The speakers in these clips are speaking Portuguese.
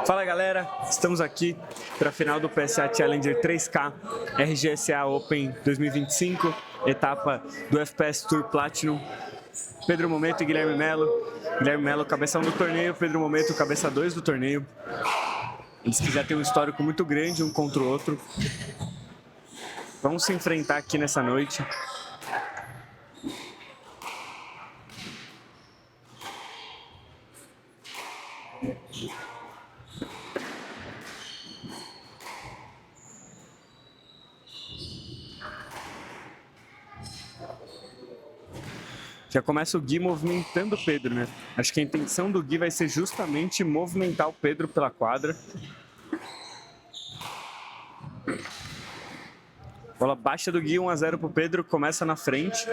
Fala galera, estamos aqui para a final do PSA Challenger 3K RGSA Open 2025, etapa do FPS Tour Platinum. Pedro Momento e Guilherme Melo. Guilherme Melo, cabeça 1 do torneio, Pedro Momento, cabeça 2 do torneio. Eles que já têm um histórico muito grande um contra o outro. Vamos se enfrentar aqui nessa noite. Já começa o Gui movimentando o Pedro, né? Acho que a intenção do Gui vai ser justamente movimentar o Pedro pela quadra. Bola baixa do Gui, 1-0 pro Pedro, começa na frente.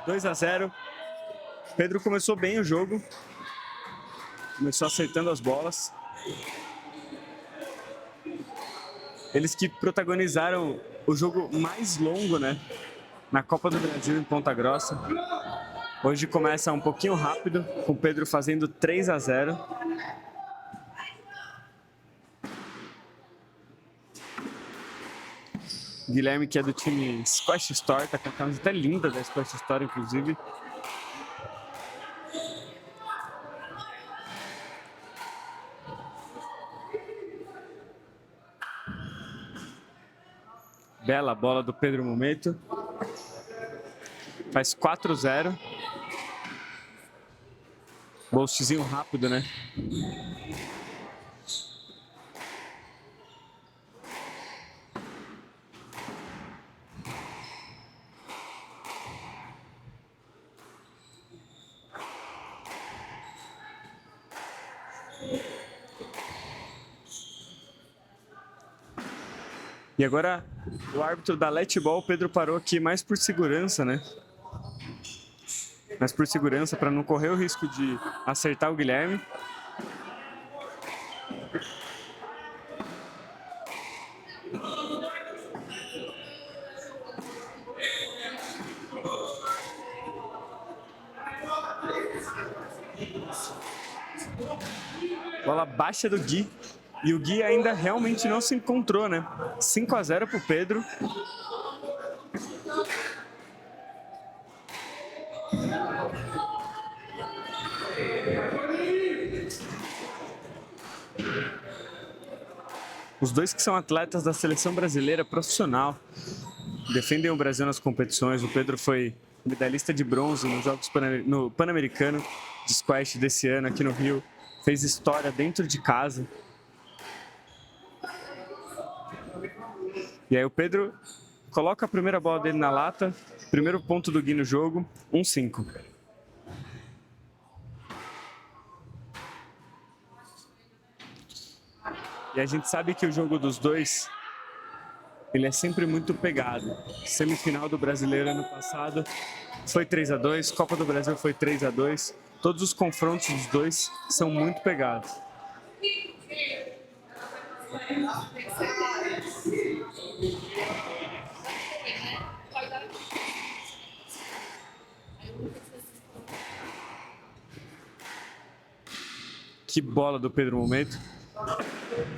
(2-0). Pedro começou bem o jogo. Começou acertando as bolas. Eles que protagonizaram o jogo mais longo, né? Na Copa do Brasil em Ponta Grossa. Hoje começa um pouquinho rápido, com o Pedro fazendo 3-0. Guilherme, que é do time Squash Store, tá com a camiseta linda da Squash Store, inclusive. Bela bola do Pedro Momento. Faz 4-0. Bolstezinho rápido, né? E agora o árbitro da Let Ball, Pedro, parou aqui mais por segurança, né? Mais por segurança, para não correr o risco de acertar o Guilherme. Bola baixa do Gui. E o Gui ainda realmente não se encontrou, né? 5-0 pro Pedro. Os dois que são atletas da seleção brasileira profissional, defendem o Brasil nas competições. O Pedro foi medalhista de bronze nos Jogos no Pan-Americano de Squash desse ano aqui no Rio. Fez história dentro de casa. E aí o Pedro coloca a primeira bola dele na lata, primeiro ponto do Gui no jogo, 1-5. E a gente sabe que o jogo dos dois, ele é sempre muito pegado. Semifinal do Brasileiro ano passado foi 3-2, Copa do Brasil foi 3-2. Todos os confrontos dos dois são muito pegados. Que bola do Pedro Momento.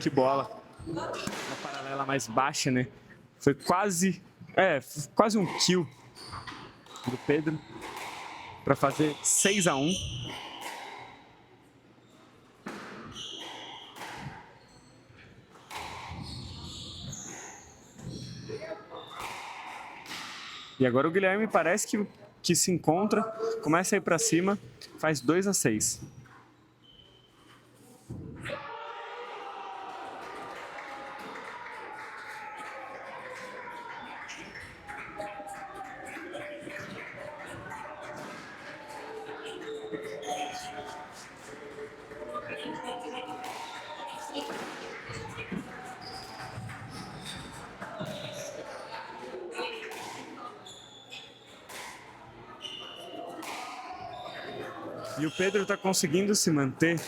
Que bola. Uma paralela mais baixa, né? Foi quase um kill do Pedro para fazer 6-1. E agora o Guilherme parece que se encontra, começa a ir para cima, faz 2-6. E o Pedro está conseguindo se manter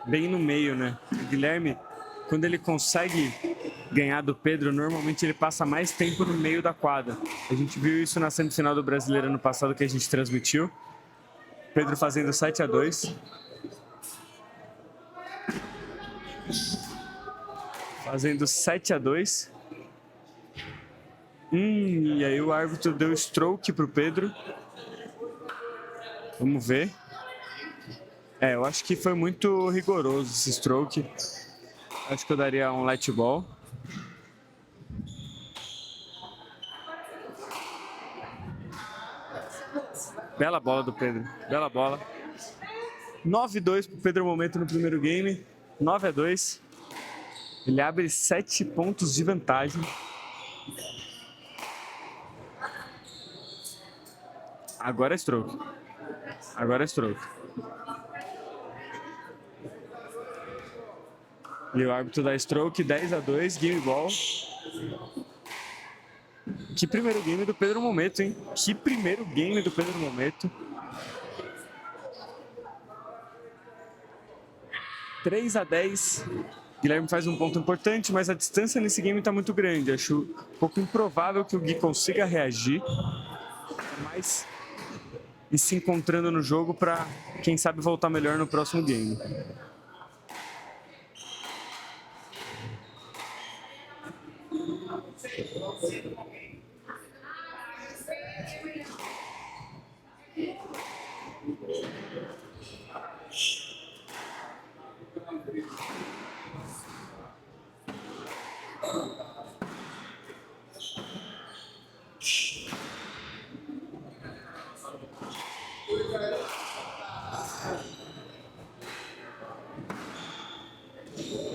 bem no meio, né? O Guilherme, quando ele consegue ganhar do Pedro, normalmente ele passa mais tempo no meio da quadra. A gente viu isso na semifinal do Brasileiro ano passado que a gente transmitiu. Pedro fazendo 7-2. Fazendo 7-2. E aí o árbitro deu stroke pro Pedro. Vamos ver. Eu acho que foi muito rigoroso esse stroke. Acho que eu daria um let ball. Bela bola do Pedro. Bela bola. 9-2 pro Pedro Momento no primeiro game. 9-2. Ele abre 7 pontos de vantagem. Agora é stroke. Agora é stroke. E o árbitro dá stroke, 10-2, game ball. Que primeiro game do Pedro Momento, hein? Que primeiro game do Pedro Momento. 3-10. Guilherme faz um ponto importante, mas a distância nesse game está muito grande. Acho um pouco improvável que o Gui consiga reagir. Mas e se encontrando no jogo para, quem sabe, voltar melhor no próximo game.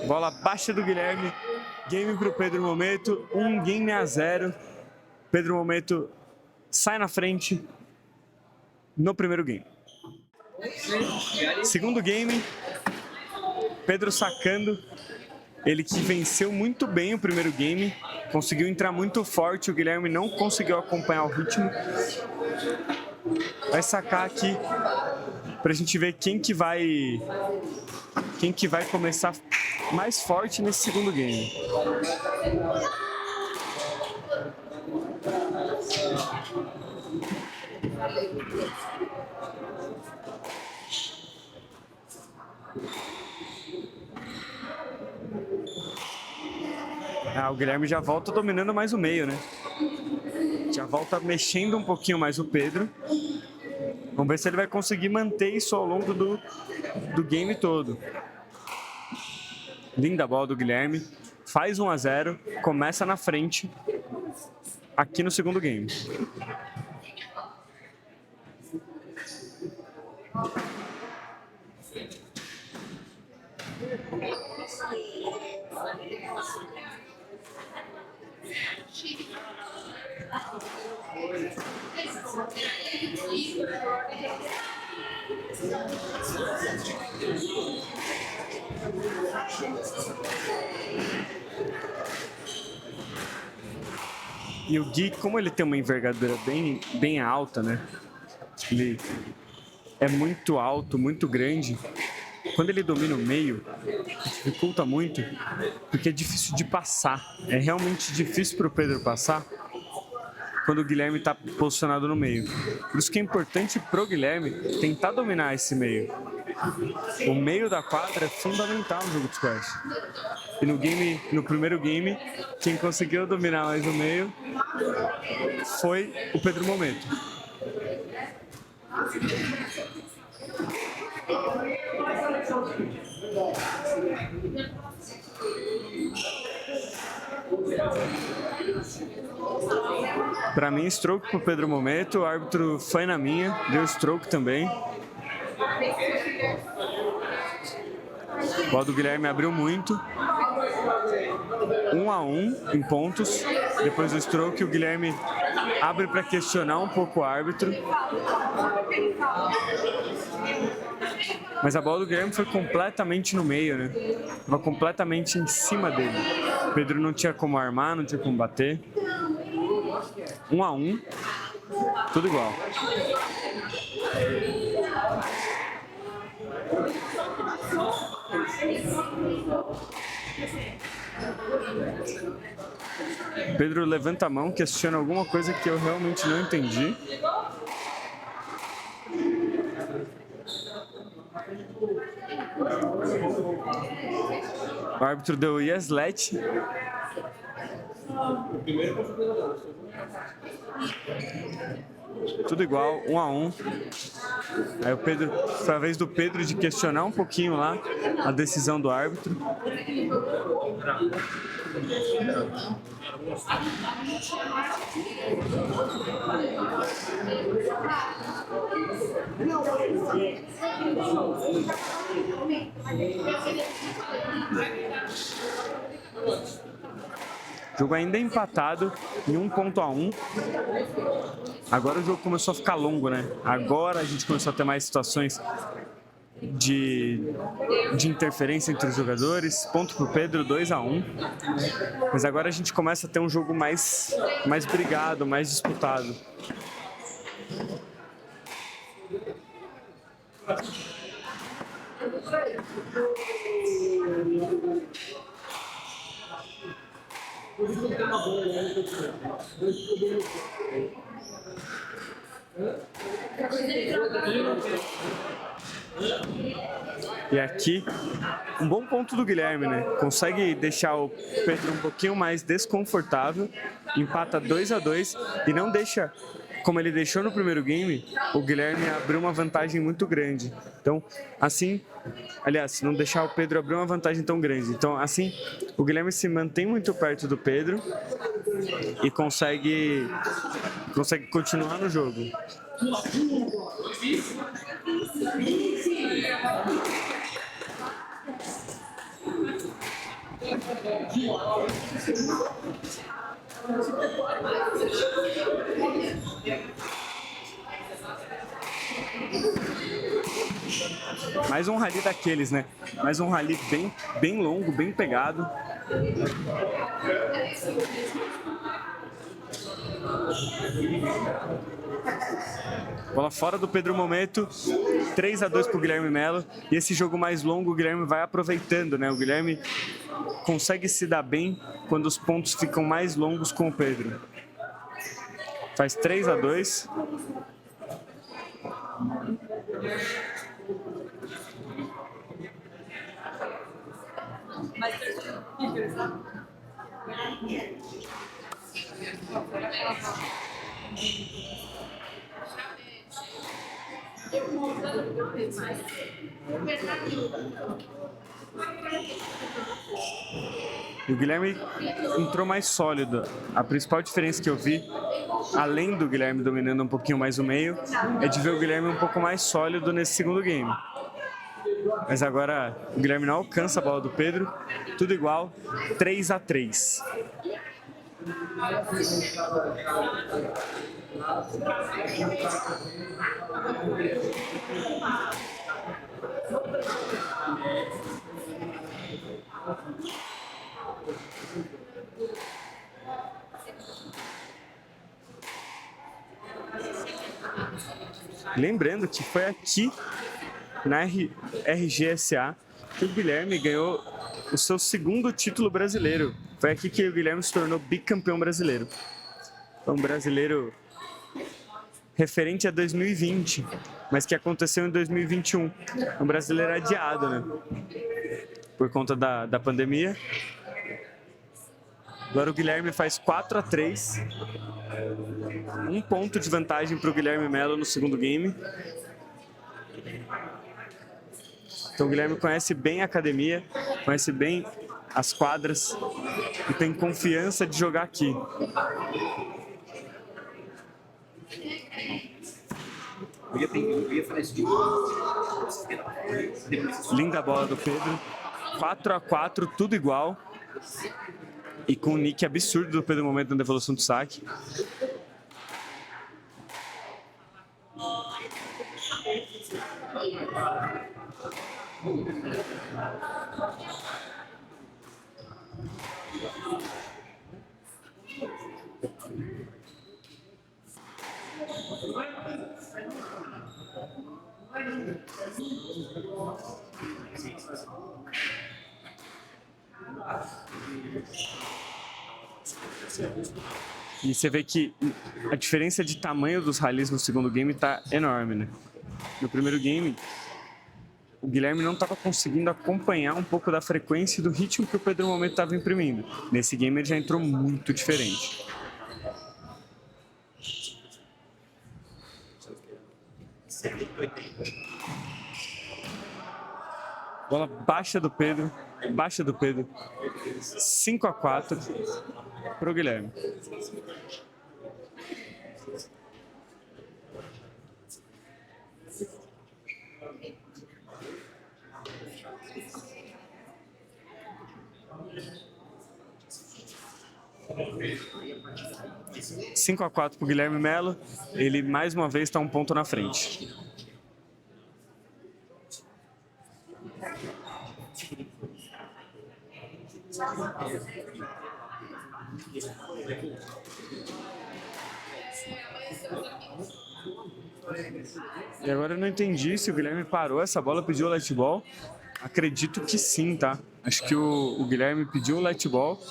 Bola baixa do Guilherme. Game para o Pedro Momento. 1-0. Pedro Momento sai na frente no primeiro game. Segundo game. Pedro sacando. Ele que venceu muito bem o primeiro game. Conseguiu entrar muito forte. O Guilherme não conseguiu acompanhar o ritmo. Vai sacar aqui pra gente ver quem que vai começar mais forte nesse segundo game. O Guilherme já volta dominando mais o meio, né? Já volta mexendo um pouquinho mais o Pedro. Vamos ver se ele vai conseguir manter isso ao longo do game todo. Linda bola do Guilherme. Faz 1-0. Começa na frente aqui no segundo game. E o Gui, como ele tem uma envergadura bem alta, né? Ele é muito alto, muito grande. Quando ele domina o meio, dificulta muito, porque é difícil de passar. É realmente difícil para o Pedro passar quando o Guilherme está posicionado no meio. Por isso que é importante pro Guilherme tentar dominar esse meio. O meio da quadra é fundamental no jogo de squash. E no primeiro game, quem conseguiu dominar mais o meio foi o Pedro Momento. Para mim, stroke pro Pedro Momento. O árbitro foi na minha, deu stroke também. O bola do Guilherme abriu muito. 1-1 em pontos. Depois do stroke, o Guilherme abre para questionar um pouco o árbitro. Mas a bola do Guilherme foi completamente no meio, né? Estava completamente em cima dele. O Pedro não tinha como armar, não tinha como bater. 1-1. Tudo igual. Pedro levanta a mão, questiona alguma coisa que eu realmente não entendi. O árbitro deu yes let. Tudo igual, 1 a 1. Aí o Pedro, foi a vez do Pedro de questionar um pouquinho lá a decisão do árbitro. O jogo ainda é empatado em 1-1. Agora o jogo começou a ficar longo, né? Agora a gente começou a ter mais situações de interferência entre os jogadores. Ponto pro Pedro, 2 a 1. Mas agora a gente começa a ter um jogo mais brigado, mais disputado. E aqui, um bom ponto do Guilherme, né? Consegue deixar o Pedro um pouquinho mais desconfortável, empata 2 a 2 e não deixa, como ele deixou no primeiro game, o Guilherme abrir uma vantagem muito grande. Então, assim, aliás, não deixar o Pedro abrir uma vantagem tão grande. Então, assim, o Guilherme se mantém muito perto do Pedro e consegue continuar no jogo. Mais um rally daqueles, né? Mais um rally bem longo, bem pegado. Bola fora do Pedro Momento, 3 a 2 para o Guilherme Melo. E esse jogo mais longo o Guilherme vai aproveitando, né? O Guilherme consegue se dar bem quando os pontos ficam mais longos com o Pedro. Faz 3 a 2. E o Guilherme entrou mais sólido. A principal diferença que eu vi, além do Guilherme dominando um pouquinho mais o meio, é de ver o Guilherme um pouco mais sólido nesse segundo game. Mas agora o Guilherme não alcança a bola do Pedro. Tudo igual, 3 a 3. Lembrando que foi aqui na RGSA que o Guilherme ganhou o seu segundo título brasileiro. Foi aqui que o Guilherme se tornou bicampeão brasileiro. Então, um brasileiro referente a 2020, mas que aconteceu em 2021. Um brasileiro adiado, né? Por conta da pandemia. Agora o Guilherme faz 4 a 3. Um ponto de vantagem para o Guilherme Melo no segundo game. Então o Guilherme conhece bem a academia, conhece bem as quadras e tem confiança de jogar aqui. Linda bola do Pedro. 4 a 4, tudo igual. E com um nick absurdo do Pedro Momento na devolução do saque. E você vê que a diferença de tamanho dos rallies no segundo game tá enorme, né? No primeiro game, o Guilherme não estava conseguindo acompanhar um pouco da frequência e do ritmo que o Pedro Momento estava imprimindo. Nesse game ele já entrou muito diferente. Bola baixa do Pedro, 5-4 para o Guilherme. Cinco a 4 para o Guilherme Melo. Ele mais uma vez está um ponto na frente. E agora eu não entendi se o Guilherme parou essa bola, pediu o let ball. Acredito que sim, tá? Acho que o Guilherme pediu o let ball.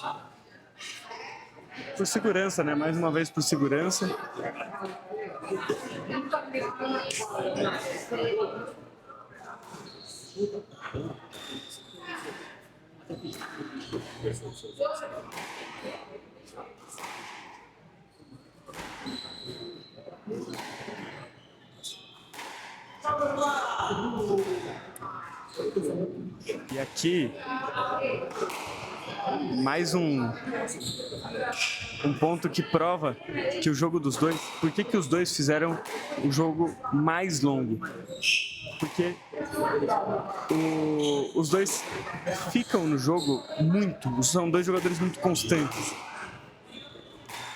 Por segurança, né? Mais uma vez por segurança. E aqui, mais um ponto que prova que o jogo dos dois... Por que os dois fizeram o jogo mais longo? Porque os dois ficam no jogo muito, são dois jogadores muito constantes.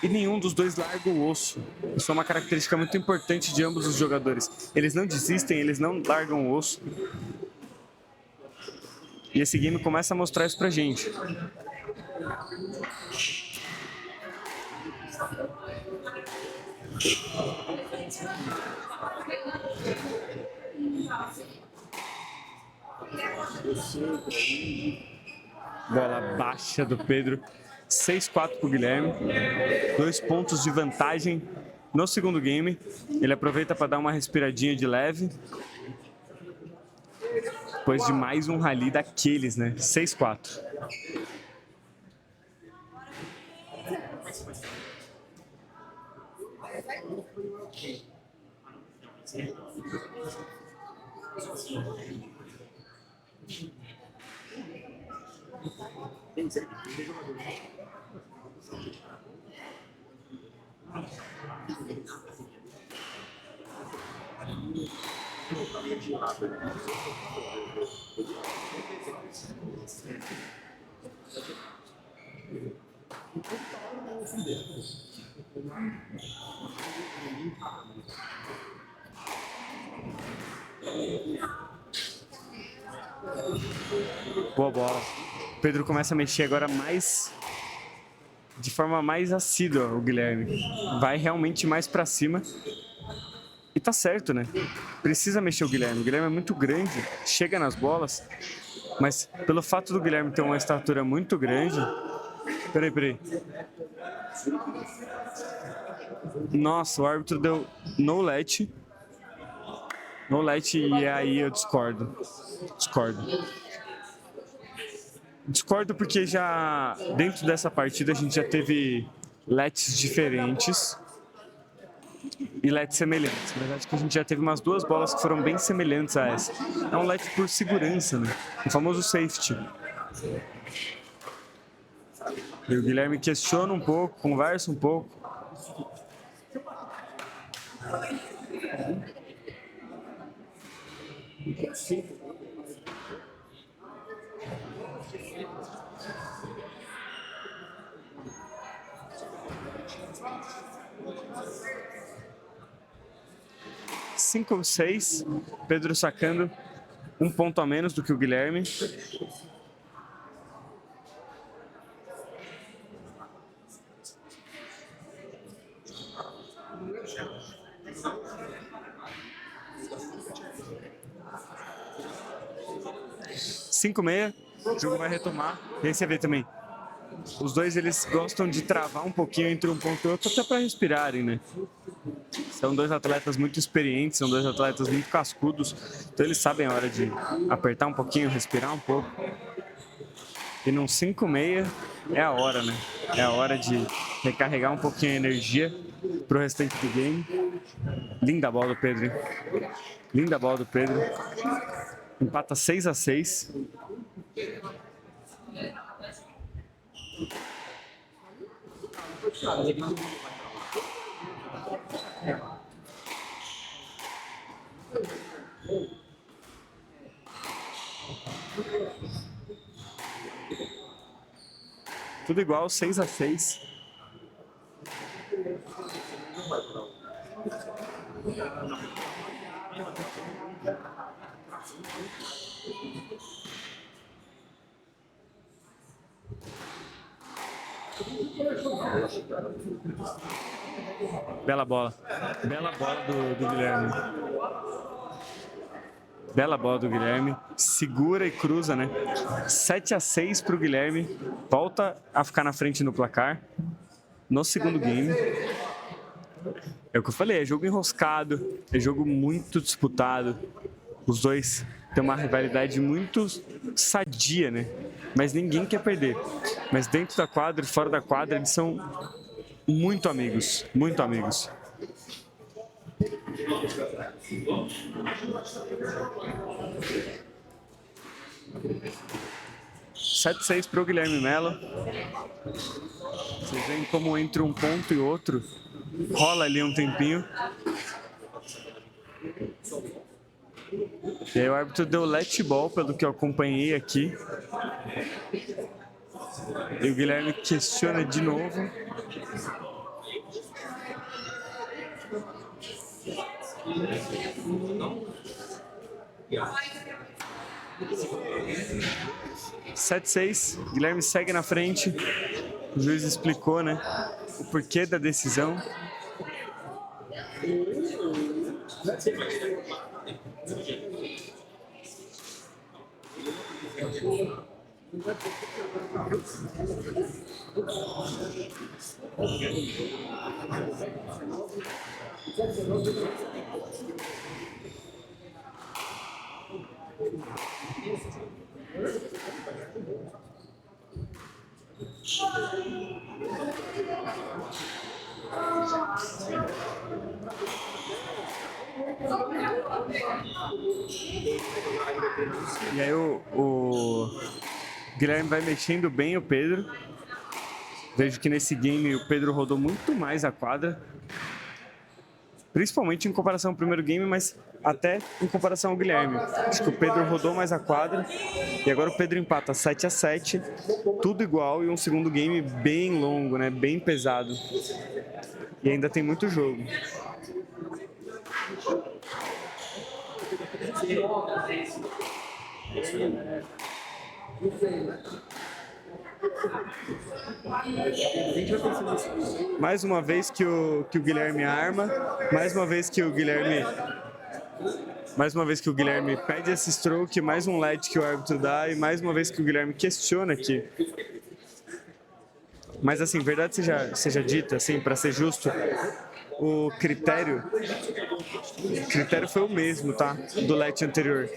E nenhum dos dois larga o osso. Isso é uma característica muito importante de ambos os jogadores. Eles não desistem, eles não largam o osso. E esse game começa a mostrar isso pra gente. Bola baixa do Pedro. 6-4 para o Guilherme. 2 pontos de vantagem no segundo game. Ele aproveita para dar uma respiradinha de leve. Depois de mais um rally daqueles, né? 6-4. Boa bola. O Pedro começa a mexer agora de forma mais assídua, o Guilherme. Vai realmente mais pra cima. E tá certo, né? Precisa mexer o Guilherme. O Guilherme é muito grande, chega nas bolas, mas pelo fato do Guilherme ter uma estatura muito grande... Peraí. Nossa, o árbitro deu no let. No let e aí eu discordo. Discordo porque já dentro dessa partida a gente já teve lets diferentes e lets semelhantes. Mas acho que a gente já teve umas 2 bolas que foram bem semelhantes a essa. É um let por segurança, né? O famoso safety. E o Guilherme questiona um pouco, conversa um pouco. Cinco ou 6, Pedro sacando 1 ponto a menos do que o Guilherme. Cinco meia, o jogo vai retomar. E aí você vê também, Os dois, eles gostam de travar um pouquinho entre um ponto e outro, até para respirarem, né? São dois atletas muito experientes, são dois atletas muito cascudos, então eles sabem a hora de apertar um pouquinho, respirar um pouco. E num 5-6 é a hora, né? É a hora de recarregar um pouquinho a energia pro restante do game. Linda bola do Pedro, hein? Linda bola do Pedro. Empata 6-6. Tudo igual, 6-6. Bela bola. Bela bola do Guilherme. Bela bola do Guilherme. Segura e cruza, né? 7-6 pro Guilherme. Volta a ficar na frente no placar. No segundo game. É o que eu falei, é jogo enroscado. É jogo muito disputado. Os dois têm uma rivalidade muito sadia, né? Mas ninguém quer perder. Mas dentro da quadra e fora da quadra, eles são muito amigos. Muito amigos. Sete 6 para o Guilherme Mello. Vocês veem como entre um ponto e outro rola ali um tempinho. E aí o árbitro deu let ball, pelo que eu acompanhei aqui. E o Guilherme questiona de novo. Sete 6, Guilherme segue na frente. O juiz explicou, né, o porquê da decisão. E aí o Guilherme vai mexendo bem o Pedro. Vejo que nesse game o Pedro rodou muito mais a quadra. Principalmente em comparação ao primeiro game, mas até em comparação ao Guilherme. Acho que o Pedro rodou mais a quadra. E agora o Pedro empata 7-7. Tudo igual e um segundo game bem longo, né? Bem pesado. E ainda tem muito jogo. Mais uma vez que o Guilherme arma, mais uma vez que o Guilherme pede esse stroke, mais um LED que o árbitro dá e mais uma vez que o Guilherme questiona aqui. Mas assim, verdade seja dita, assim, para ser justo, o critério foi o mesmo, tá? Do let anterior.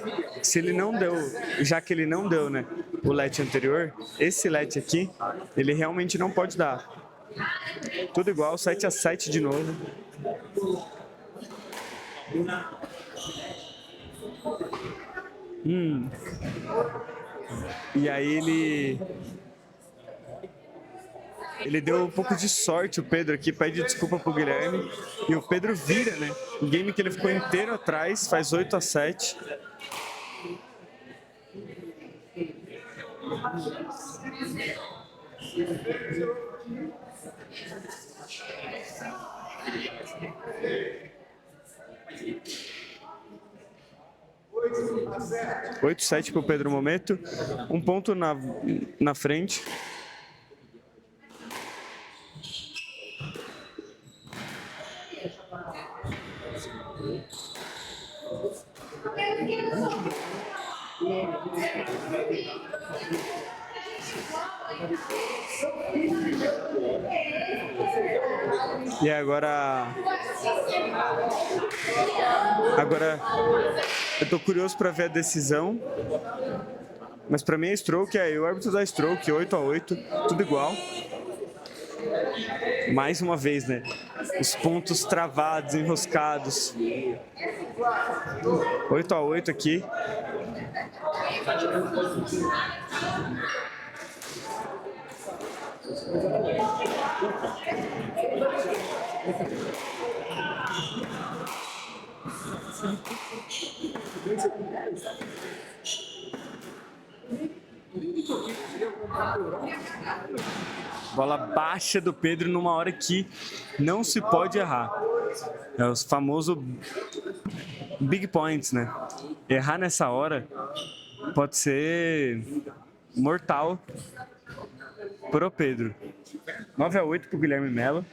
Se ele não deu, já que ele não deu, né, o let anterior, esse let aqui, ele realmente não pode dar. Tudo igual, 7-7 de novo. E aí ele deu um pouco de sorte, o Pedro aqui, pede desculpa pro Guilherme. E o Pedro vira, né? O game que ele ficou inteiro atrás, faz 8-7. Oito 7 pro Pedro Momento. Um ponto na frente. E agora eu tô curioso para ver a decisão, mas para mim é stroke, aí o árbitro dá stroke, 8-8, tudo igual. Mais uma vez, né? Os pontos travados, enroscados. 8-8 aqui. Bola baixa do Pedro numa hora que não se pode errar. É os famosos big points, né? Errar nessa hora pode ser mortal pro Pedro. 9-8 pro Guilherme Melo.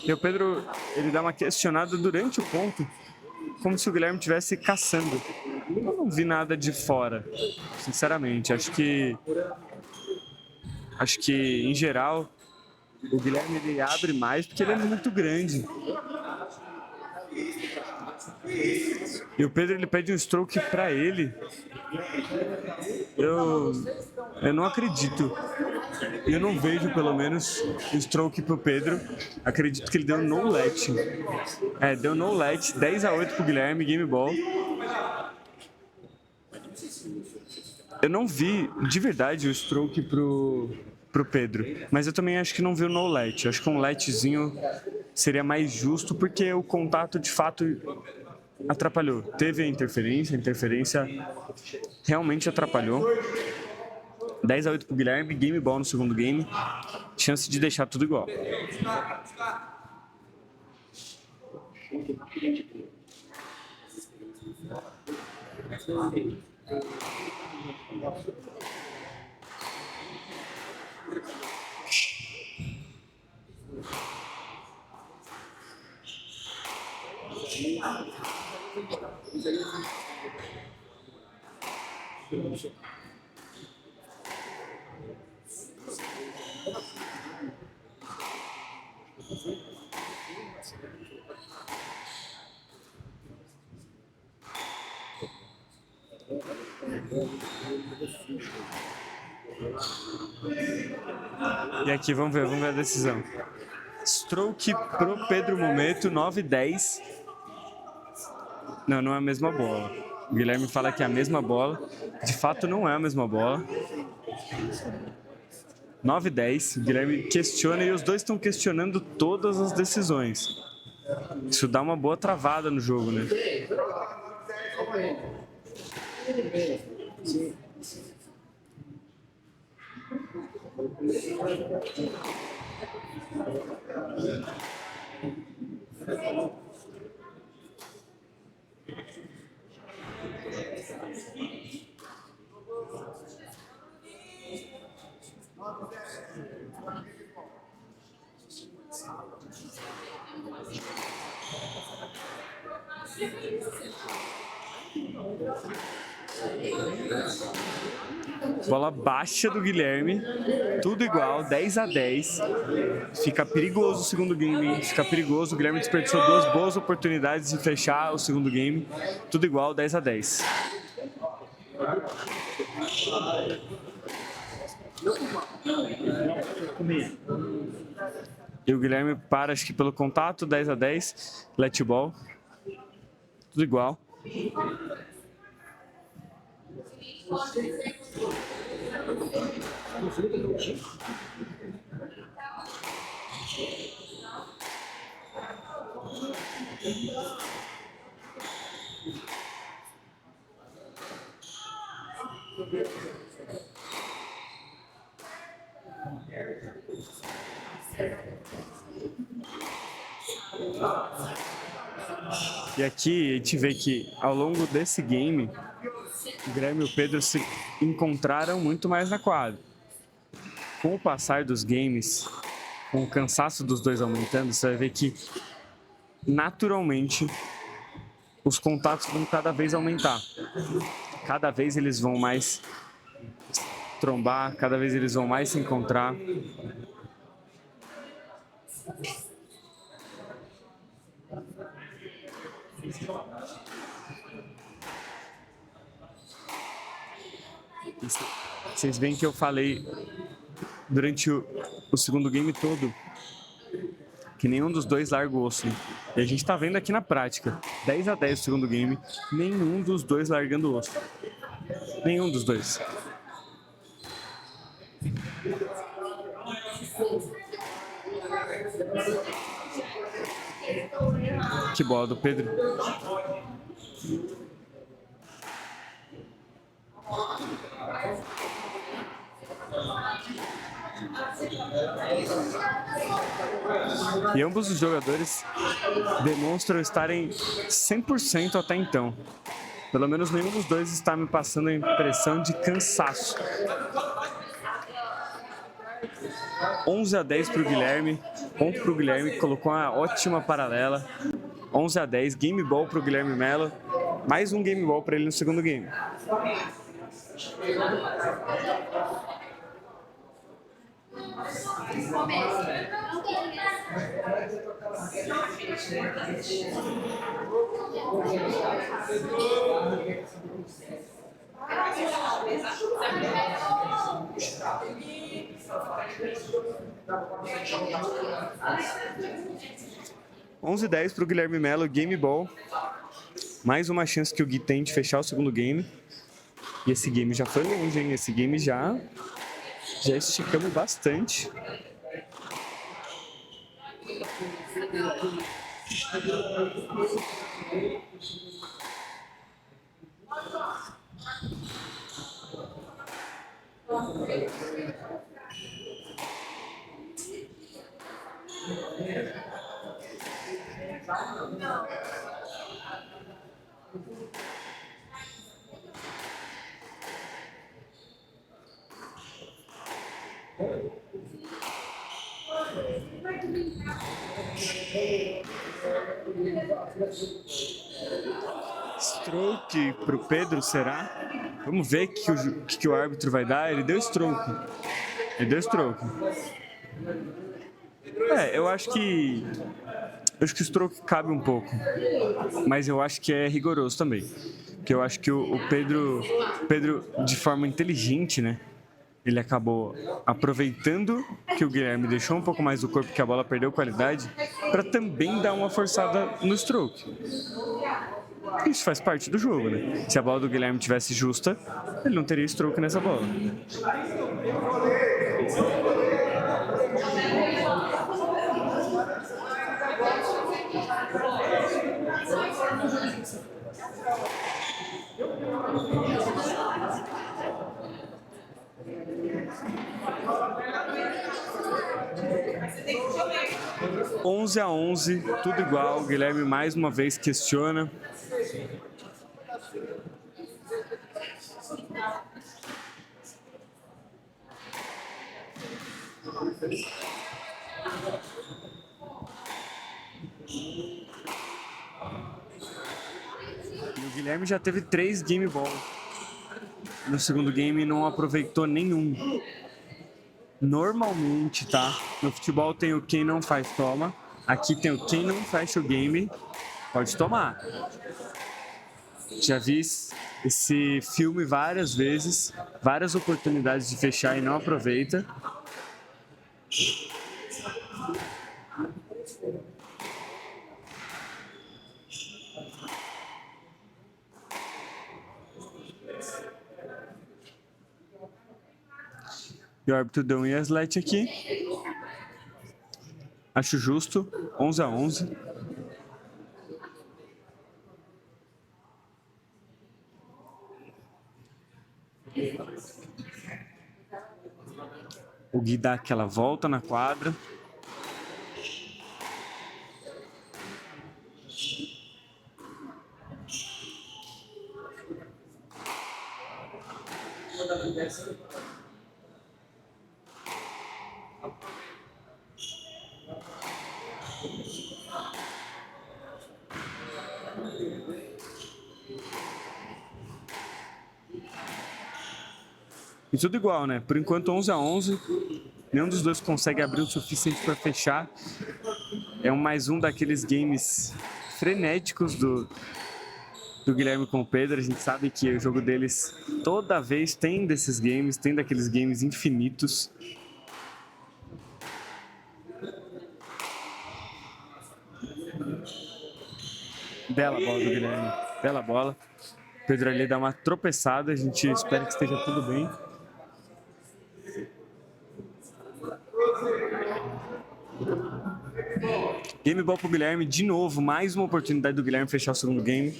E o Pedro, ele dá uma questionada durante o ponto, como se o Guilherme estivesse caçando. Eu não vi nada de fora, sinceramente. Acho que em geral o Guilherme ele abre mais porque ele é muito grande. E o Pedro ele pede um stroke para ele. Eu não acredito. Eu não vejo, pelo menos, o stroke pro Pedro. Acredito que ele deu no let. Deu no let. 10-8 pro Guilherme, game ball. Eu não vi, de verdade, o stroke pro Pedro. Mas eu também acho que não vi o no let. Eu acho que um letzinho seria mais justo, porque o contato, de fato, atrapalhou. Teve a interferência realmente atrapalhou. 10-8 pro Guilherme, game ball no segundo game. Chance de deixar tudo igual. E aqui, vamos ver a decisão. Stroke pro Pedro Mometo, 9-10. Não é a mesma bola. O Guilherme fala que é a mesma bola. De fato, não é a mesma bola. 9-10. O Guilherme questiona e os dois estão questionando todas as decisões. Isso dá uma boa travada no jogo, né? Bola baixa do Guilherme, tudo igual, 10-10. Fica perigoso o segundo game, fica perigoso. O Guilherme desperdiçou duas boas oportunidades de fechar o segundo game. Tudo igual, 10-10. E o Guilherme para, acho que pelo contato, 10-10. Let ball. Tudo igual. E aqui a gente vê que ao longo desse game, o Guilherme e o Pedro se encontraram muito mais na quadra. Com o passar dos games, com o cansaço dos dois aumentando, você vai ver que naturalmente os contatos vão cada vez aumentar. Cada vez eles vão mais trombar, cada vez eles vão mais se encontrar. Vocês veem que eu falei durante o segundo game todo que nenhum dos dois larga o osso. E a gente tá vendo aqui na prática. 10-10 o segundo game, nenhum dos dois largando o osso. Nenhum dos dois. Que bola do Pedro. E ambos os jogadores demonstram estarem 100% até então. Pelo menos nenhum dos dois está me passando a impressão de cansaço. 11-10 para o Guilherme. Ponto para o Guilherme, que colocou uma ótima paralela. 11-10, game ball para o Guilherme Melo. Mais um game ball para ele no segundo game. Onze 10 para o Guilherme Melo, game ball. Mais uma chance que o Gui tem de fechar o segundo game. E esse game já foi longe, hein? Esse game já esticamos bastante. Stroke para o Pedro, será? Vamos ver o que o árbitro vai dar. Ele deu stroke. Eu acho que o stroke cabe um pouco, mas eu acho que é rigoroso também. Porque eu acho que o Pedro, de forma inteligente, né? Ele acabou aproveitando que o Guilherme deixou um pouco mais do corpo, que a bola perdeu qualidade, para também dar uma forçada no stroke. Isso faz parte do jogo, né? Se a bola do Guilherme tivesse justa, ele não teria stroke nessa bola. Onze a 11, tudo igual. O Guilherme mais uma vez questiona. E o Guilherme já teve 3 game ball. No segundo game não aproveitou nenhum. Normalmente, tá? No futebol tem o quem não faz, toma. Aqui tem o quem não fecha o game, pode tomar. Já vi esse filme várias vezes, várias oportunidades de fechar e não aproveita. E o árbitro deu um Yaslet aqui. Acho justo, 11 a 11. O Gui dá aquela volta na quadra. E tudo igual, né? Por enquanto 11-11. Nenhum dos dois consegue abrir o suficiente para fechar. É mais um daqueles games frenéticos do Guilherme com o Pedro. A gente sabe que o jogo deles toda vez tem desses games, tem daqueles games infinitos. Bela bola do Guilherme, bela bola. Pedro ali dá uma tropeçada, a gente espera que esteja tudo bem. Game ball pro Guilherme, de novo, mais uma oportunidade do Guilherme fechar o segundo game.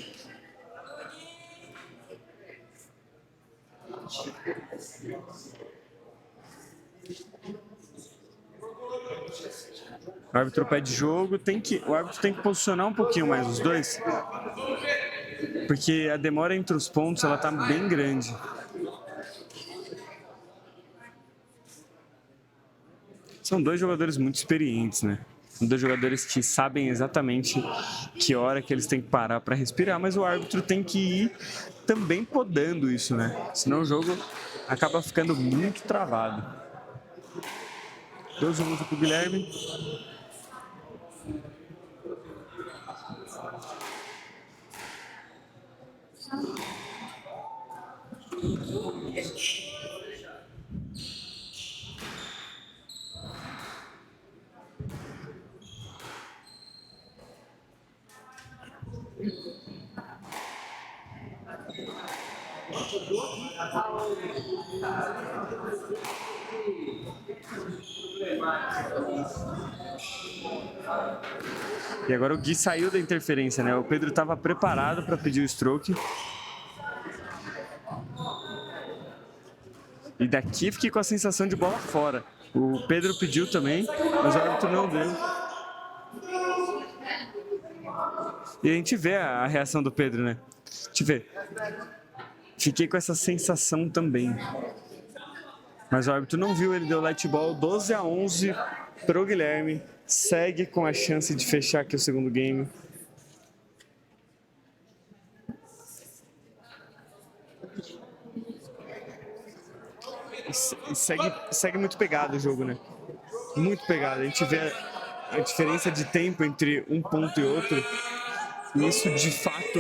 O árbitro pede jogo, o árbitro tem que posicionar um pouquinho mais os dois, porque a demora entre os pontos ela tá bem grande. São dois jogadores muito experientes, né? São dois jogadores que sabem exatamente que hora que eles têm que parar para respirar, mas o árbitro tem que ir também podando isso, né? Senão o jogo acaba ficando muito travado. 2-1 pro Guilherme. E agora o Gui saiu da interferência, né? O Pedro estava preparado para pedir o stroke. E daqui fiquei com a sensação de bola fora. O Pedro pediu também, mas o árbitro não deu. E a gente vê a reação do Pedro, né? A gente vê. Fiquei com essa sensação também. Mas o árbitro não viu, ele deu light ball. 12-11 pro Guilherme. Segue com a chance de fechar aqui o segundo game. E segue muito pegado o jogo, né? Muito pegado. A gente vê a diferença de tempo entre um ponto e outro. E isso, de fato,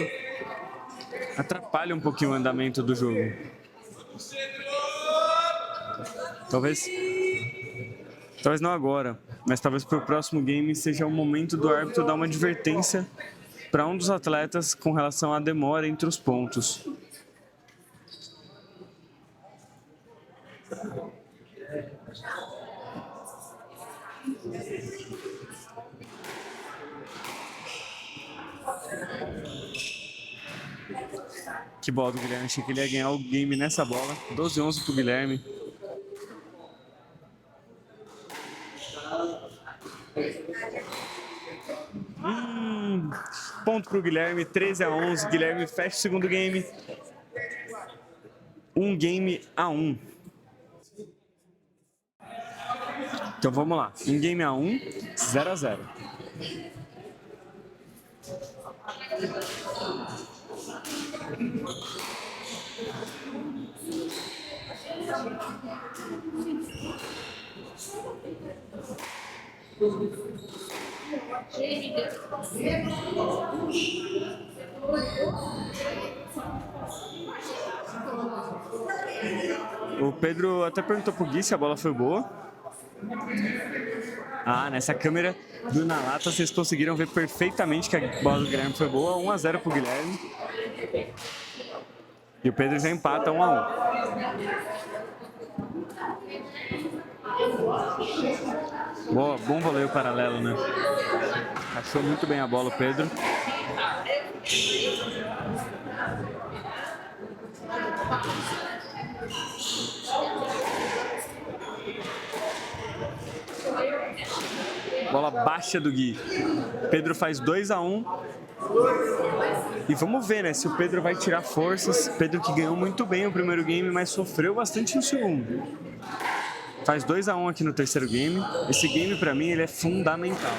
atrapalha um pouquinho o andamento do jogo. Talvez não agora, mas talvez para o próximo game seja o momento do árbitro dar uma advertência para um dos atletas com relação à demora entre os pontos. Que bola do Guilherme, achei que ele ia ganhar o game nessa bola. 12-11 pro Guilherme. Ponto pro Guilherme, 13-11. Guilherme fecha o segundo game. 1-1. Então vamos lá. 1-1, 0-0. O Pedro até perguntou pro Gui se a bola foi boa. Ah, nessa câmera do Na Lata vocês conseguiram ver perfeitamente que a bola do Guilherme foi boa. 1-0 pro Guilherme. E o Pedro já empata 1-1. Boa, bom voleio paralelo, né? Achou muito bem a bola o Pedro. Bola baixa do Gui. Pedro faz 2-1. E vamos ver, né, se o Pedro vai tirar forças. Pedro que ganhou muito bem o primeiro game, mas sofreu bastante no segundo. Faz 2-1 aqui no terceiro game. Esse game, pra mim, ele é fundamental.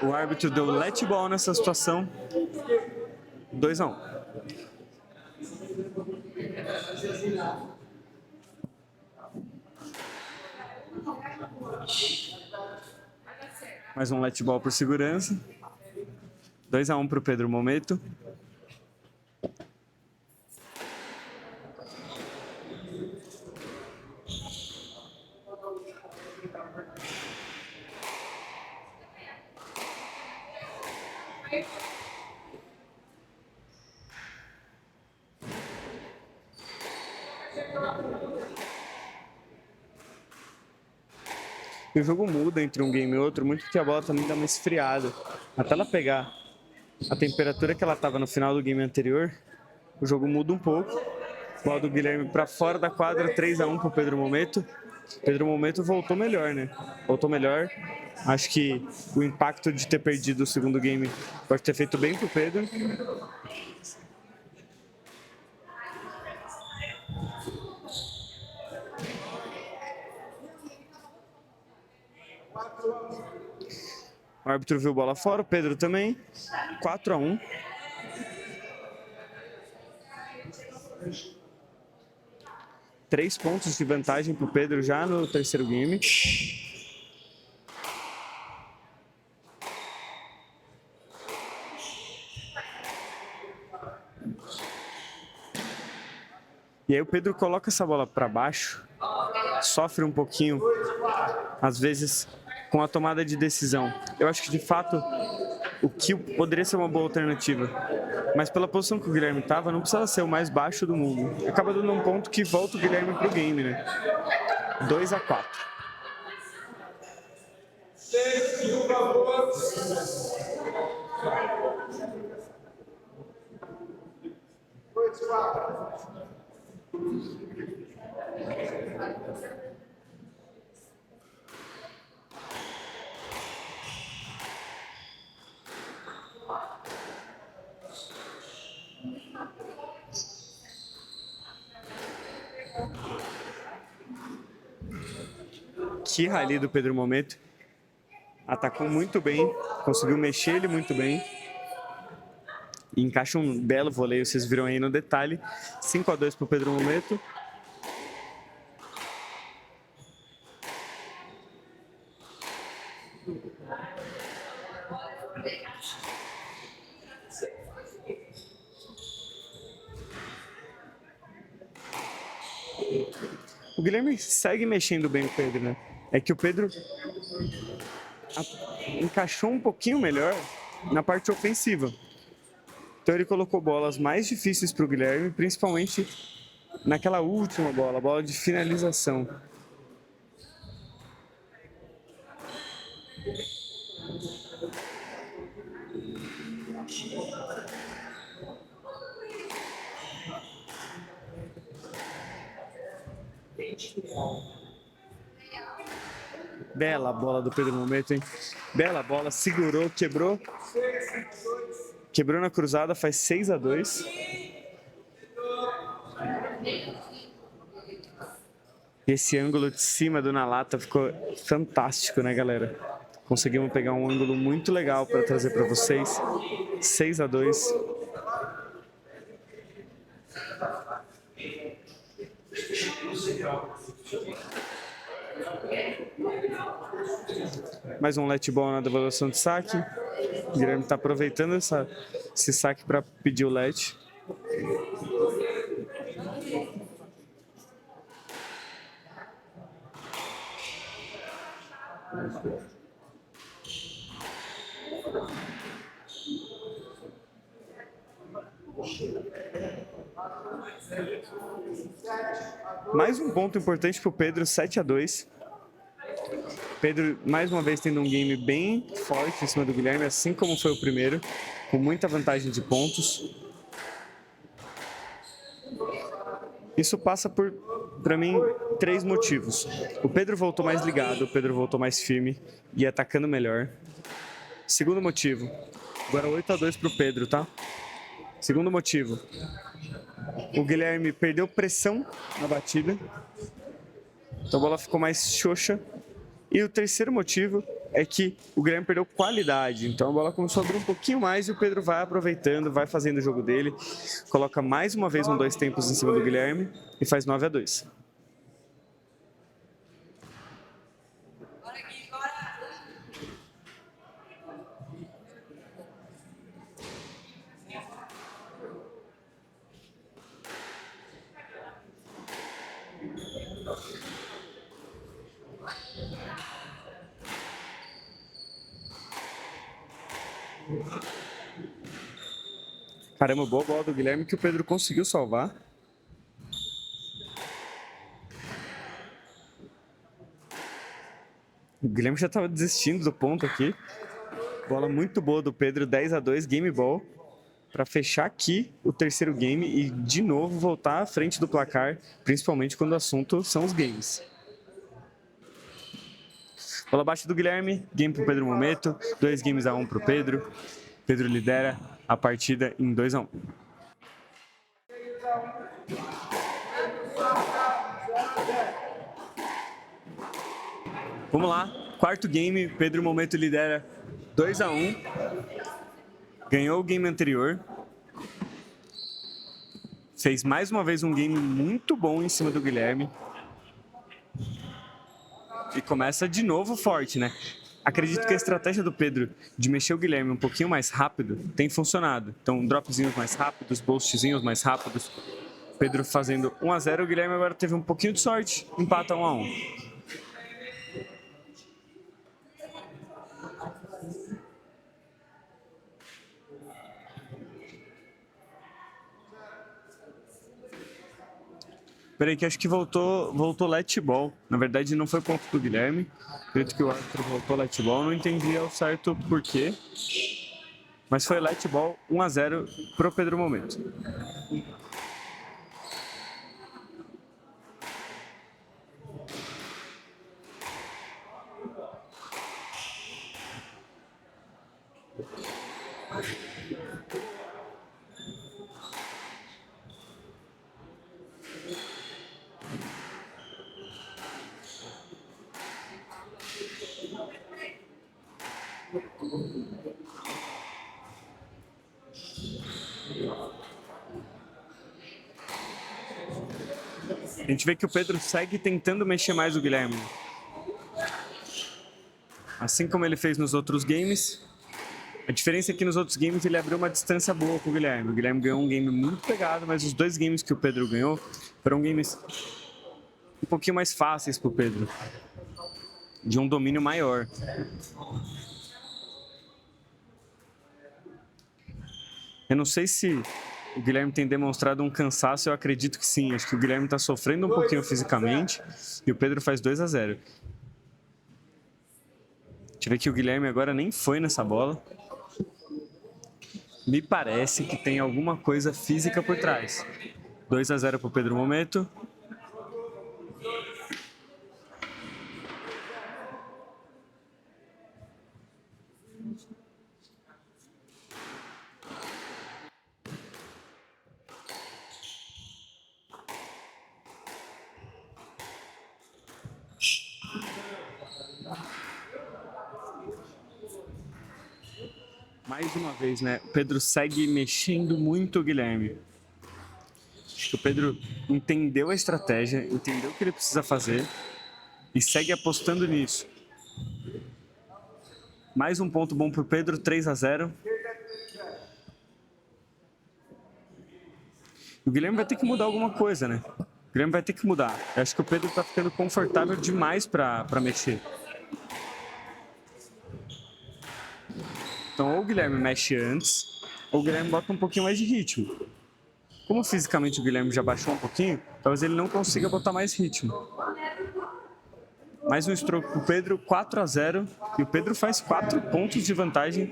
O árbitro deu let ball nessa situação. 2-1. Mais um let ball por segurança. 2-1 para o Pedro Momento. E o jogo muda entre um game e outro, muito porque a bola também dá uma esfriada. Até ela pegar a temperatura que ela estava no final do game anterior, o jogo muda um pouco. Bola do Guilherme para fora da quadra, 3-1 para o Pedro Momento. Pedro Momento voltou melhor, né? Voltou melhor. Acho que o impacto de ter perdido o segundo game pode ter feito bem pro Pedro. O árbitro viu bola fora, o Pedro também. 4-1. Três pontos de vantagem para o Pedro já no terceiro game. E aí o Pedro coloca essa bola para baixo, sofre um pouquinho, às vezes, com a tomada de decisão. Eu acho que, de fato, o Kill poderia ser uma boa alternativa. Mas pela posição que o Guilherme estava, não precisava ser o mais baixo do mundo. Acaba dando um ponto que volta o Guilherme pro game, né? 2-4. Que rally do Pedro Momento. Atacou muito bem, conseguiu mexer ele muito bem. E encaixa um belo voleio, vocês viram aí no detalhe. 5-2 para o Pedro Momento. O Guilherme segue mexendo bem o Pedro, né? É que o Pedro encaixou um pouquinho melhor na parte ofensiva. Então ele colocou bolas mais difíceis para o Guilherme, principalmente naquela última bola, a bola de finalização. Bela bola do Pedro Momento, hein? Bela bola, segurou, quebrou. Quebrou na cruzada, faz 6-2. Esse ângulo de cima do Nalata ficou fantástico, né, galera? Conseguimos pegar um ângulo muito legal para trazer para vocês. 6-2. Mais um let ball na devolução de saque. O Guilherme está aproveitando esse saque para pedir o let. Mais um ponto importante para o Pedro, 7-2. Pedro, mais uma vez, tendo um game bem forte em cima do Guilherme, assim como foi o primeiro, com muita vantagem de pontos. Isso passa por, para mim, 3 motivos. O Pedro voltou mais ligado, o Pedro voltou mais firme e atacando melhor. Segundo motivo, agora 8-2 para o Pedro, tá? Segundo motivo, o Guilherme perdeu pressão na batida, então a bola ficou mais xoxa. E o terceiro motivo é que o Guilherme perdeu qualidade, então a bola começou a abrir um pouquinho mais e o Pedro vai aproveitando, vai fazendo o jogo dele, coloca mais uma vez um 2 tempos em cima do Guilherme e faz 9-2. Caramba, boa bola do Guilherme que o Pedro conseguiu salvar. O Guilherme já estava desistindo do ponto aqui. Bola muito boa do Pedro, 10-2, game ball. Para fechar aqui o terceiro game e de novo voltar à frente do placar, principalmente quando o assunto são os games. Bola abaixo do Guilherme, game para o Pedro Mometo, 2 games a 1 para o Pedro. Pedro lidera a partida em 2-1. Vamos lá, quarto game, Pedro Mometo lidera 2-1. Ganhou o game anterior. Fez mais uma vez um game muito bom em cima do Guilherme. E começa de novo forte, né? Acredito que a estratégia do Pedro de mexer o Guilherme um pouquinho mais rápido tem funcionado. Então, dropzinhos mais rápidos, boostzinhos mais rápidos. Pedro fazendo 1-0, o Guilherme agora teve um pouquinho de sorte, empata 1-1. Peraí, que acho que voltou let ball. Na verdade, não foi ponto do Guilherme. Acredito que o árbitro voltou let ball. Não entendi ao certo por quê. Mas foi let ball 1-0 pro Pedro Mometo. A gente vê que o Pedro segue tentando mexer mais o Guilherme. Assim como ele fez nos outros games. A diferença é que nos outros games ele abriu uma distância boa com o Guilherme. O Guilherme ganhou um game muito pegado, mas os 2 games que o Pedro ganhou foram games um pouquinho mais fáceis para o Pedro. De um domínio maior. Eu não sei se o Guilherme tem demonstrado um cansaço, eu acredito que sim. Acho que o Guilherme está sofrendo um pouquinho fisicamente e o Pedro faz 2-0. A gente vê que o Guilherme agora nem foi nessa bola. Me parece que tem alguma coisa física por trás. 2-0 para o Pedro Mometo. Mais uma vez, né? O Pedro segue mexendo muito o Guilherme. Acho que o Pedro entendeu a estratégia, entendeu o que ele precisa fazer e segue apostando nisso. Mais um ponto bom para o Pedro, 3-0. O Guilherme vai ter que mudar alguma coisa, né? O Guilherme vai ter que mudar. Eu acho que o Pedro está ficando confortável demais para mexer. Então, ou o Guilherme mexe antes, ou o Guilherme bota um pouquinho mais de ritmo. Como fisicamente o Guilherme já baixou um pouquinho, talvez ele não consiga botar mais ritmo. Mais um stroke pro Pedro, 4-0. E o Pedro faz 4 pontos de vantagem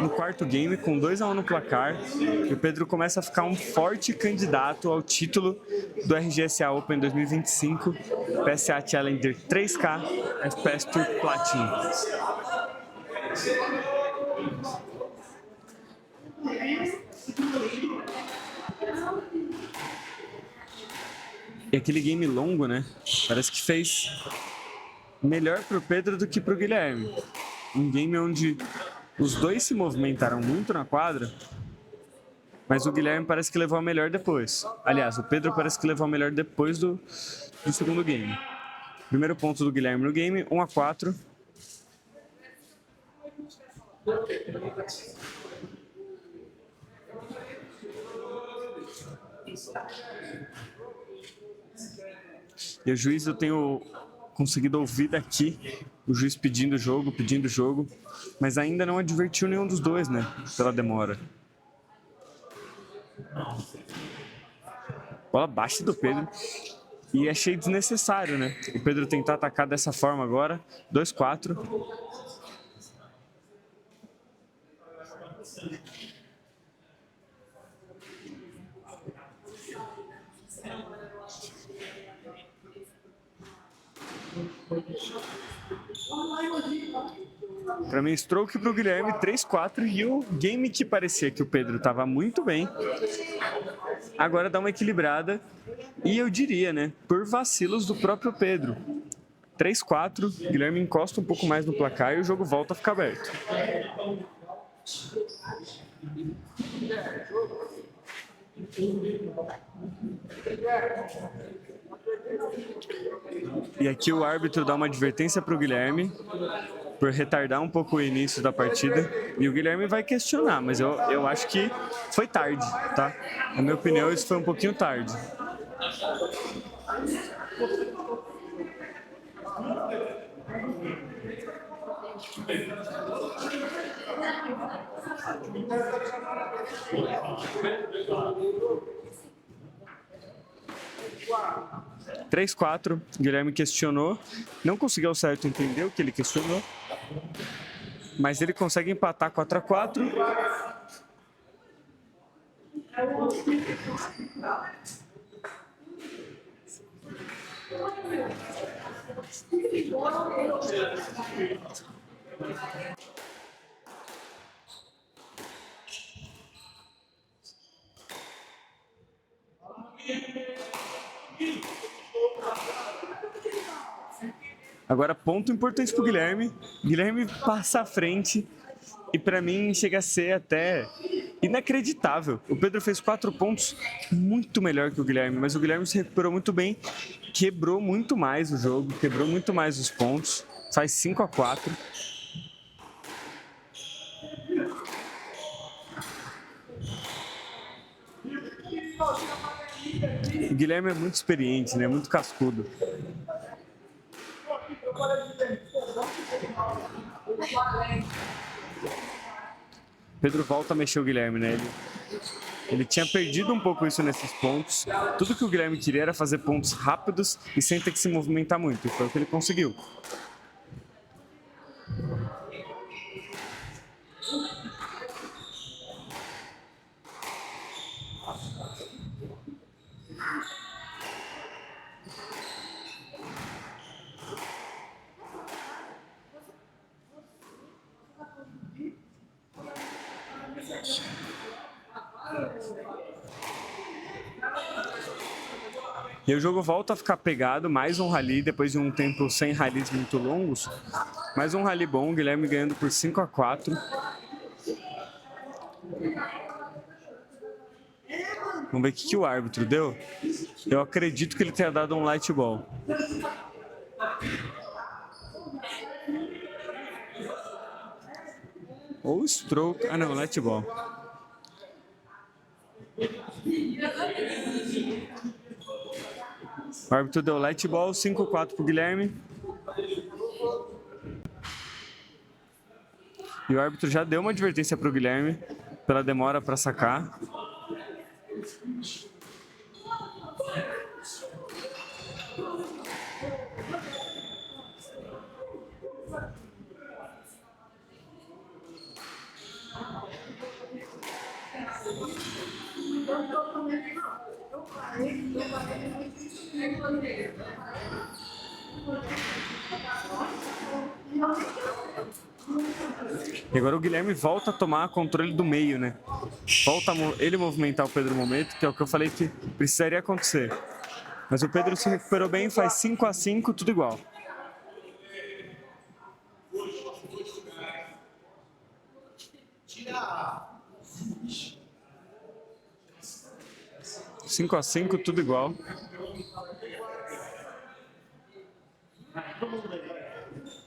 no quarto game, com 2-1 no placar. E o Pedro começa a ficar um forte candidato ao título do RGSA Open 2025, PSA Challenger 3K FPS Tour Platinum. E aquele game longo, né? Parece que fez melhor pro Pedro do que pro Guilherme. Um game onde os dois se movimentaram muito na quadra, mas o Guilherme parece que levou a melhor depois. Aliás, o Pedro parece que levou a melhor depois do segundo game. Primeiro ponto do Guilherme no game, 1-4. E o juiz, eu tenho conseguido ouvir daqui o juiz pedindo o jogo, mas ainda não advertiu nenhum dos dois, né, pela demora. Bola baixa do Pedro. E achei desnecessário, né? O Pedro tentar atacar dessa forma agora. 2-4. Para mim, stroke para o Guilherme, 3-4. E o game que parecia que o Pedro estava muito bem, agora dá uma equilibrada. E eu diria, né, por vacilos do próprio Pedro. 3-4, Guilherme encosta um pouco mais no placar e o jogo volta a ficar aberto. E aqui o árbitro dá uma advertência para o Guilherme por retardar um pouco o início da partida. E o Guilherme vai questionar, mas eu acho que foi tarde, tá? Na minha opinião, isso foi um pouquinho tarde. Três, 4, Guilherme questionou, não conseguiu ao certo entender o que ele questionou, mas ele consegue empatar 4-4. Agora, ponto importante pro Guilherme. Guilherme passa à frente e para mim chega a ser até inacreditável. O Pedro fez 4 pontos, muito melhor que o Guilherme, mas o Guilherme se recuperou muito bem, quebrou muito mais o jogo, quebrou muito mais os pontos, faz 5-4. O Guilherme é muito experiente, né? Muito cascudo. Pedro volta a mexer o Guilherme, né? Ele tinha perdido um pouco isso nesses pontos. Tudo que o Guilherme queria era fazer pontos rápidos e sem ter que se movimentar muito. E foi o que ele conseguiu. E o jogo volta a ficar pegado, mais um rally, depois de um tempo sem rallies muito longos. Mais um rally bom, o Guilherme ganhando por 5-4. Vamos ver o que o árbitro deu. Eu acredito que ele tenha dado um light ball. Ou stroke. Ah não, light ball. O árbitro deu light ball, 5-4 pro Guilherme. E o árbitro já deu uma advertência pro Guilherme pela demora para sacar. E agora o Guilherme volta a tomar controle do meio, né? Volta ele movimentar o Pedro Momento, que é o que eu falei que precisaria acontecer. Mas o Pedro se recuperou bem, faz 5-5, tudo igual. 5-5, tudo igual.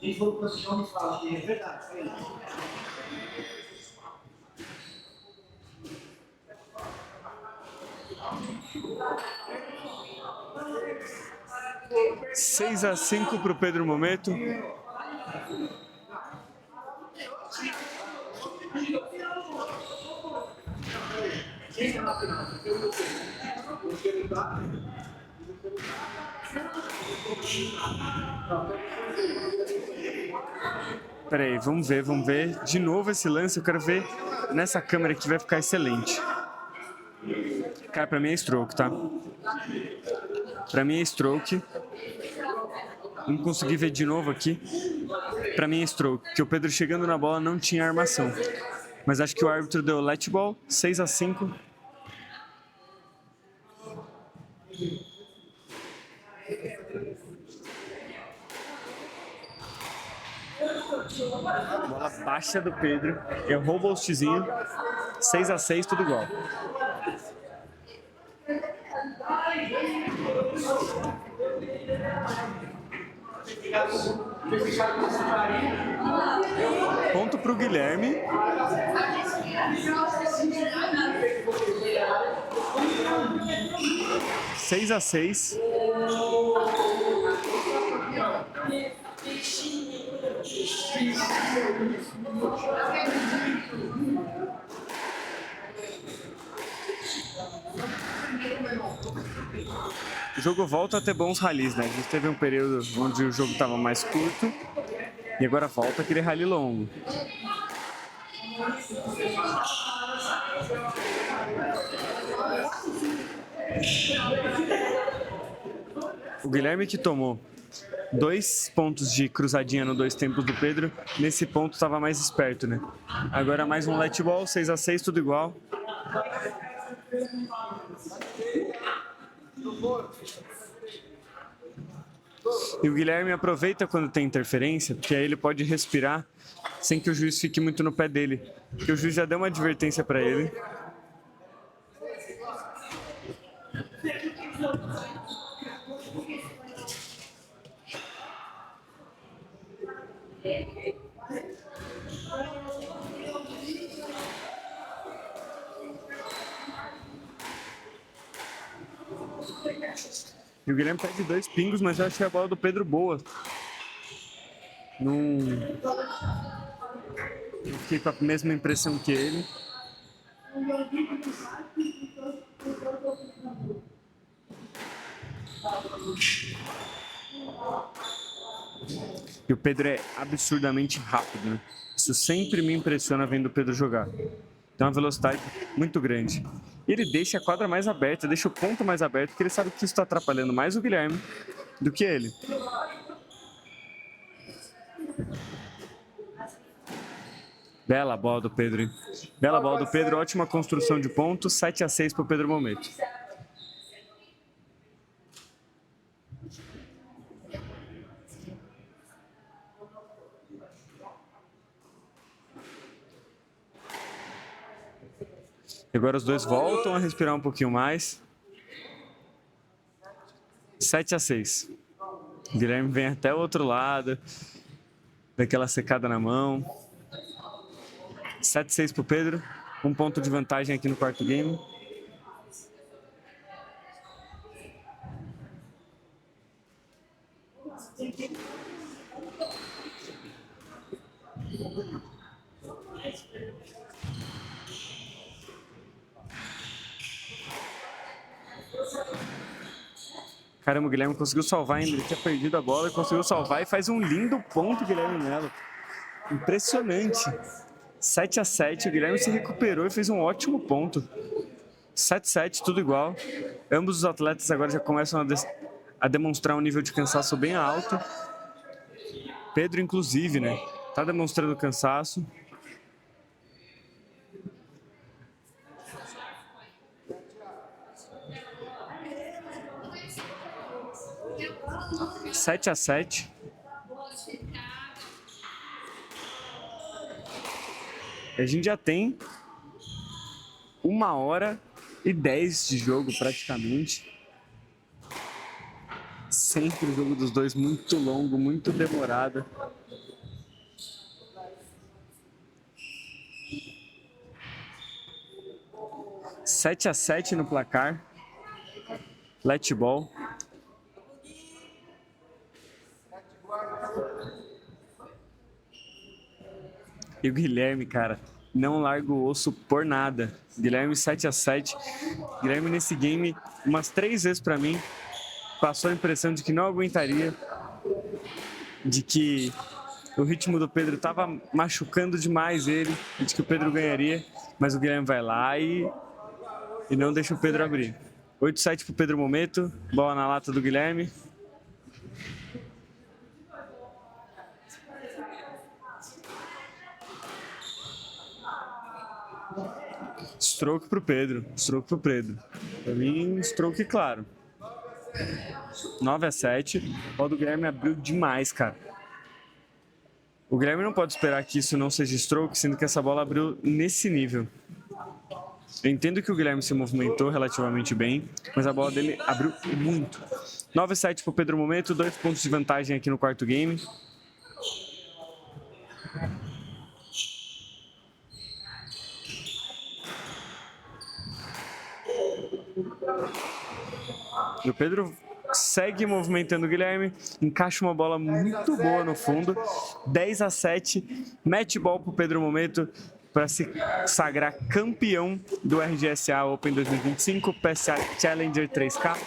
Ele falou para o senhor me falar, é verdade, foi isso. 6-5 para o Pedro Momento. Peraí, vamos ver. De novo esse lance, eu quero ver nessa câmera que vai ficar excelente. Cara, pra mim é stroke, tá? Pra mim é stroke. Vamos conseguir ver de novo aqui. Pra mim é stroke, porque o Pedro chegando na bola não tinha armação. Mas acho que o árbitro deu let ball, 6-5. Bola baixa do Pedro. Errou o bolstezinho. 6-6, tudo igual. Ponto pro Guilherme. 6-6. O jogo volta a ter bons rallies, né? A gente teve um período onde o jogo estava mais curto e agora volta aquele rally longo. O Guilherme que tomou 2 pontos de cruzadinha no 2 tempos do Pedro, nesse ponto estava mais esperto, né? Agora mais um let ball, 6-6, tudo igual. E o Guilherme aproveita quando tem interferência, porque aí ele pode respirar sem que o juiz fique muito no pé dele. Porque o juiz já deu uma advertência para ele. E o Guilherme perde 2 pingos, mas eu achei a bola do Pedro boa. Não fiquei com a mesma impressão que ele. E o Pedro é absurdamente rápido, né? Isso sempre me impressiona vendo o Pedro jogar. Tem uma velocidade muito grande. E ele deixa a quadra mais aberta, deixa o ponto mais aberto, porque ele sabe que isso está atrapalhando mais o Guilherme do que ele. Bela bola do Pedro, hein? Bela bola do Pedro, ótima construção de ponto, 7-6 para o Pedro Momento. E agora os dois voltam a respirar um pouquinho mais. 7-6. O Guilherme vem até o outro lado, daquela secada na mão. 7-6 para o Pedro. 1 ponto de vantagem aqui no quarto game. Caramba, o Guilherme conseguiu salvar ainda, ele tinha perdido a bola e conseguiu salvar e faz um lindo ponto, Guilherme Melo. Impressionante. 7-7, o Guilherme se recuperou e fez um ótimo ponto. 7-7, tudo igual. Ambos os atletas agora já começam a demonstrar um nível de cansaço bem alto. Pedro, inclusive, né? Tá demonstrando cansaço. Sete a 7. A gente já tem 1h10 de jogo praticamente. Sempre o jogo dos dois muito longo, muito demorado. Sete a 7 no placar. Let ball. E o Guilherme, cara, não larga o osso por nada. Guilherme 7 a 7. Guilherme nesse game, umas 3 vezes pra mim, passou a impressão de que não aguentaria, de que o ritmo do Pedro tava machucando demais ele, de que o Pedro ganharia, mas o Guilherme vai lá e não deixa o Pedro abrir. 8-7 pro Pedro Momento, bola na lata do Guilherme. Stroke pro Pedro, stroke pro Pedro. Pra mim, stroke claro. 9 a 7. O do Guilherme abriu demais, cara. O Guilherme não pode esperar que isso não seja stroke, sendo que essa bola abriu nesse nível. Eu entendo que o Guilherme se movimentou relativamente bem, mas a bola dele abriu muito. 9 a 7 pro Pedro Momento, 2 pontos de vantagem aqui no quarto game. E o Pedro segue movimentando o Guilherme, encaixa uma bola muito boa no fundo. 10 a 7, match ball pro Pedro Momento para se sagrar campeão do RGSA Open 2025, PSA Challenger 3K.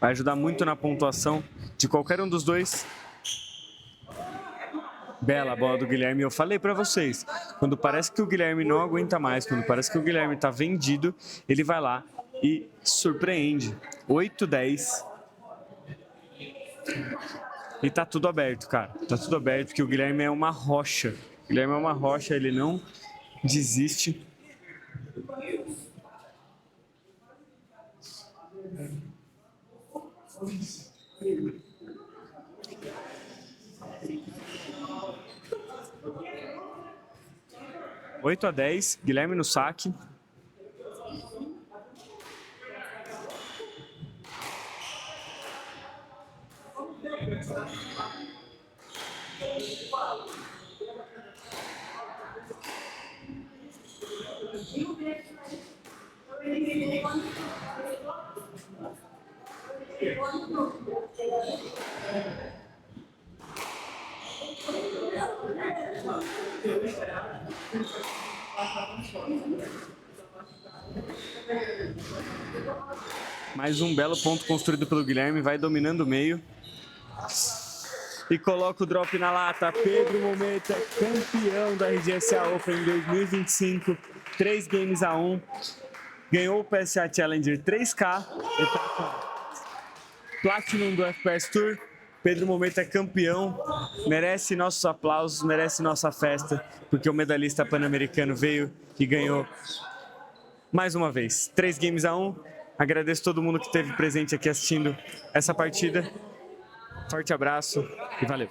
Vai ajudar muito na pontuação de qualquer um dos dois. Bela bola do Guilherme. Eu falei para vocês, quando parece que o Guilherme não aguenta mais, quando parece que o Guilherme tá vendido, ele vai lá e surpreende. 8-10. E tá tudo aberto, cara. Tá tudo aberto, porque o Guilherme é uma rocha. O Guilherme é uma rocha, ele não desiste. Oito a 10, Guilherme no saque. Mais um belo ponto construído pelo Guilherme, vai dominando o meio. E coloca o drop na lata. Pedro Momento é campeão da RGSA Open 2025. 3 games a 1. Ganhou o PSA Challenger 3K. Etapa Platinum do FPS Tour. Pedro Momento é campeão. Merece nossos aplausos, merece nossa festa. Porque o medalhista pan-americano veio e ganhou mais uma vez. 3 games a 1. Agradeço todo mundo que esteve presente aqui assistindo essa partida. Forte abraço e valeu.